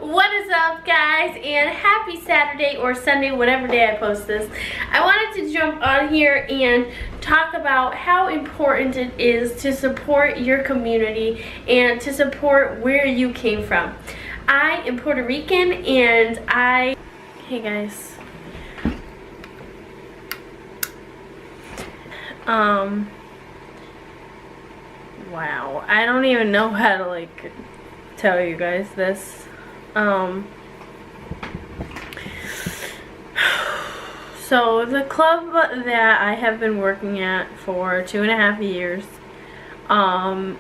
What is up, guys, and happy Saturday or Sunday, whatever day I post this. I wanted to jump on here and talk about how important it is to support your community and to support where you came from. I am Puerto Rican and hey guys. Wow, I don't even know how to tell you guys this. So the club that I have been working at for 2.5 years, I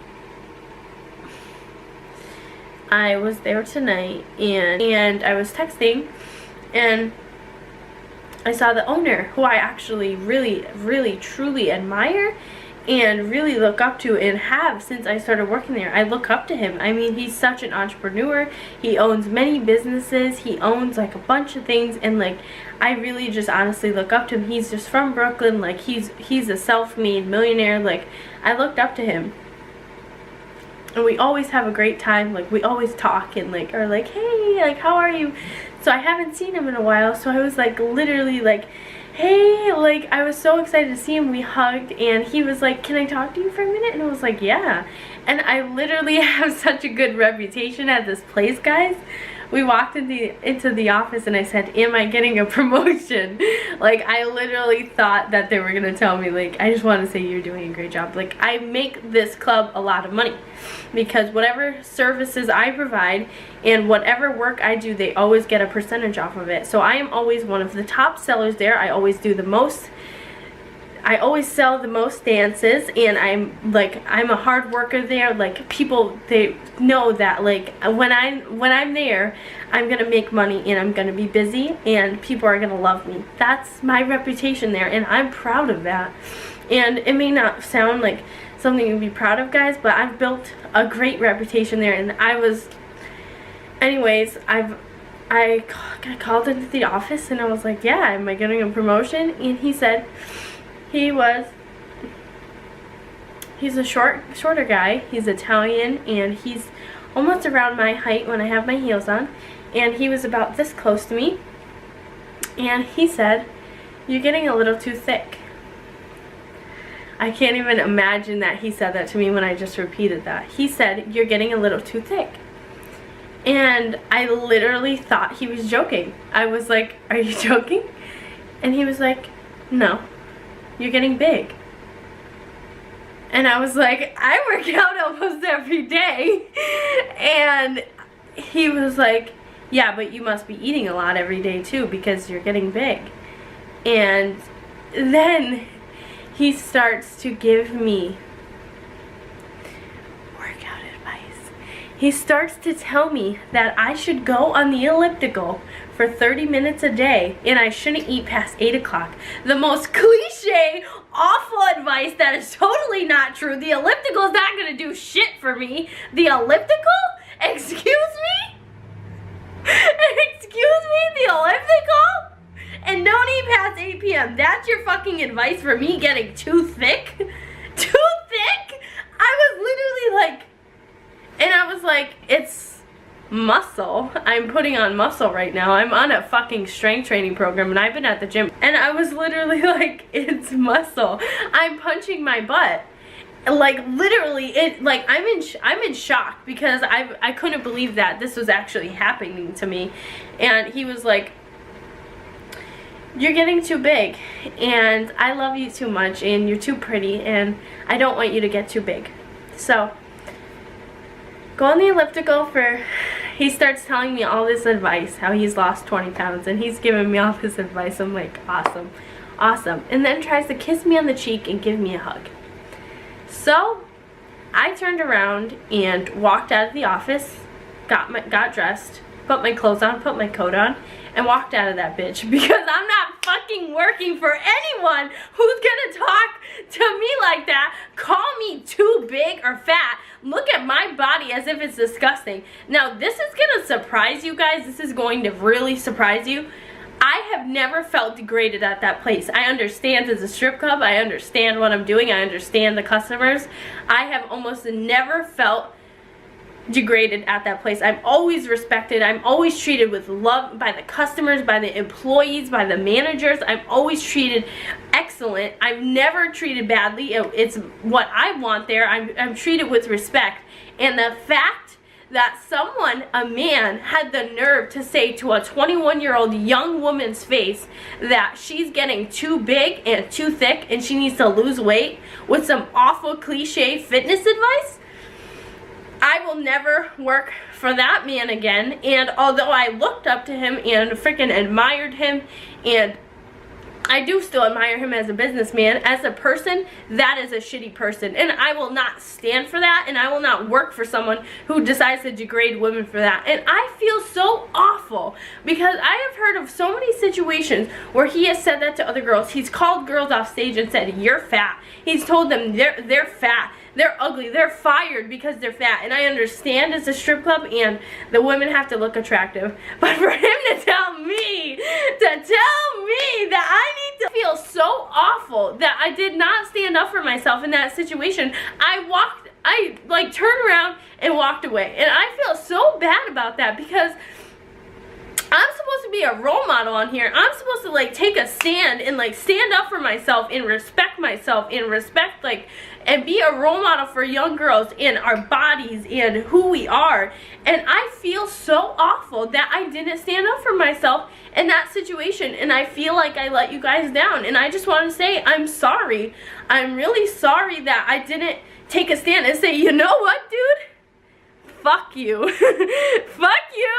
was there tonight and I was texting and I saw the owner, who I actually really truly admire and really look up to and have since I started working there. I look up to him. I mean, he's such an entrepreneur. He owns many businesses. He owns a bunch of things, and I really just honestly look up to him. He's just from Brooklyn. He's a self-made millionaire. I looked up to him. And we always have a great time. We always talk and are hey, how are you? So I haven't seen him in a while, so I was literally hey, I was so excited to see him. We hugged and he was like, can I talk to you for a minute? And I was like, yeah. And I literally have such a good reputation at this place, guys. We walked into the office and I said, am I getting a promotion? I literally thought that they were gonna tell me, I just want to say you're doing a great job. I make this club a lot of money because whatever services I provide and whatever work I do, they always get a percentage off of it. So I am always one of the top sellers there. I always do the most. I always sell the most dances, and I'm a hard worker there. People, they know that when I'm there, I'm gonna make money and I'm gonna be busy and people are gonna love me. That's my reputation there, and I'm proud of that. And it may not sound like something to be proud of, guys, but I've built a great reputation there. And anyways, I got called into the office and I was like, yeah, am I getting a promotion? And he said he's a shorter guy. He's Italian and he's almost around my height when I have my heels on, and he was about this close to me, and he said, you're getting a little too thick. I can't even imagine that he said that to me when I just repeated that. He said, you're getting a little too thick. And I literally thought he was joking. I was like, are you joking? And he was like, no, you're getting big. And I was like, I work out almost every day. And he was like, yeah, but you must be eating a lot every day too because you're getting big. And then he starts to give me workout advice. He starts to tell me that I should go on the elliptical for 30 minutes a day and I shouldn't eat past 8 o'clock. The most cliche, awful advice that is totally not true. The elliptical is not going to do shit for me. The elliptical? Excuse me? Excuse me? The elliptical? And don't eat past 8 p.m. That's your fucking advice for me getting too thick? Too thick? I was like, it's muscle. I'm putting on muscle right now. I'm on a fucking strength training program and I've been at the gym. And I was literally like, it's muscle. I'm punching my butt. Literally, I'm in shock because I couldn't believe that this was actually happening to me. And he was like, you're getting too big and I love you too much and you're too pretty and I don't want you to get too big. So go on the elliptical he starts telling me all this advice, how he's lost 20 pounds and he's giving me all this advice. I'm like, awesome, awesome. And then tries to kiss me on the cheek and give me a hug. So I turned around and walked out of the office, got dressed, put my clothes on, put my coat on, and walked out of that bitch because I'm not fucking working for anyone who's gonna talk to me like that, call me too big or fat, look at my body as if it's disgusting. Now this is gonna surprise you guys. This is going to really surprise you. I have never felt degraded at that place. I understand it's a strip club. I understand what I'm doing. I understand the customers. I have almost never felt degraded at that place. I'm always respected. I'm always treated with love by the customers, by the employees, by the managers. I'm always treated excellent. I'm never treated badly. It's what I want there. I'm treated with respect. And the fact that someone, a man, had the nerve to say to a 21-year-old young woman's face that she's getting too big and too thick and she needs to lose weight with some awful cliche fitness advice, I will never work for that man again. And although I looked up to him and freaking admired him, and I do still admire him as a businessman, as a person, that is a shitty person. And I will not stand for that, and I will not work for someone who decides to degrade women for that. And I feel so awful because I have heard of so many situations where he has said that to other girls. He's called girls off stage and said, "You're fat." He's told them they're fat. They're ugly. They're fired because they're fat. And I understand it's a strip club and the women have to look attractive. But for him to tell me that I need to feel so awful that I did not stand up for myself in that situation, I like turned around and walked away. And I feel so bad about that because I'm supposed to be a role model on here. I'm supposed to like take a stand and like stand up for myself and respect myself and respect like and be a role model for young girls in our bodies and who we are. And I feel so awful that I didn't stand up for myself in that situation, and I feel like I let you guys down. And I just want to say I'm sorry. I'm really sorry that I didn't take a stand and say, you know what, dude? Fuck you. Fuck you,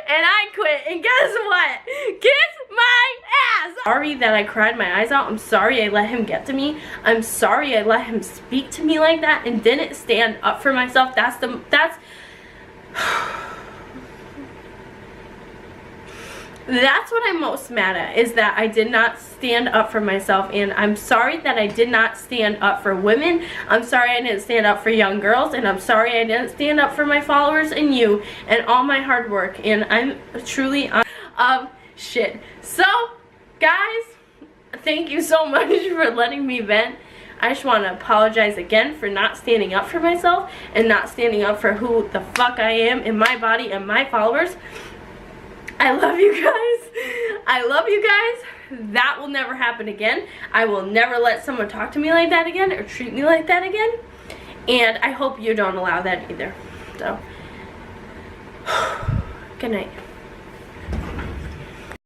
and I quit. And guess what? Kiss my ass. Sorry that I cried my eyes out. I'm sorry I let him get to me. I'm sorry I let him speak to me like that and didn't stand up for myself. That's what I'm most mad at, is that I did not stand up for myself. And I'm sorry that I did not stand up for women. I'm sorry I didn't stand up for young girls. And I'm sorry I didn't stand up for my followers and you and all my hard work. And I'm truly shit. So, guys, thank you so much for letting me vent. I just want to apologize again for not standing up for myself and not standing up for who the fuck I am in my body and my followers. I love you guys. I love you guys. That will never happen again. I will never let someone talk to me like that again or treat me like that again. And I hope you don't allow that either. So, good night.